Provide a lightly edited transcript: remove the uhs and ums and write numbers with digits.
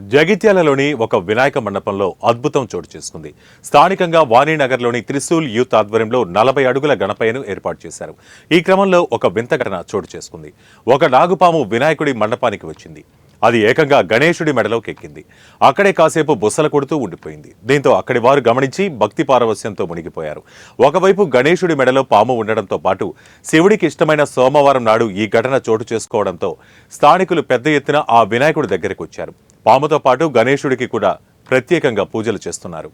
జగిత్యాలలోని ఒక వినాయక మండపంలో అద్భుతం చోటు చేసుకుంది. స్థానికంగా వాణినగర్లోని త్రిశూల్ యూత్ ఆధ్వర్యంలో 40 అడుగుల గణపయ్యను ఏర్పాటు చేశారు. ఈ క్రమంలో ఒక వింత ఘటన చోటు చేసుకుంది. ఒక నాగుపాము వినాయకుడి మండపానికి వచ్చింది. అది ఏకంగా గణేశుడి మెడలోకి ఎక్కింది. అక్కడే కాసేపు బుసలు కొడుతూ ఉండిపోయింది. దీంతో అక్కడి వారు గమనించి భక్తి పారవస్యంతో మునిగిపోయారు. ఒకవైపు గణేశుడి మెడలో పాము ఉండడంతో పాటు శివుడికి ఇష్టమైన సోమవారం నాడు ఈ ఘటన చోటు చేసుకోవడంతో స్థానికులు పెద్ద ఎత్తున ఆ వినాయకుడి దగ్గరకు వచ్చారు. పాముతో పాటు గణేశుడికి కూడా ప్రత్యేకంగా పూజలు చేస్తున్నారు.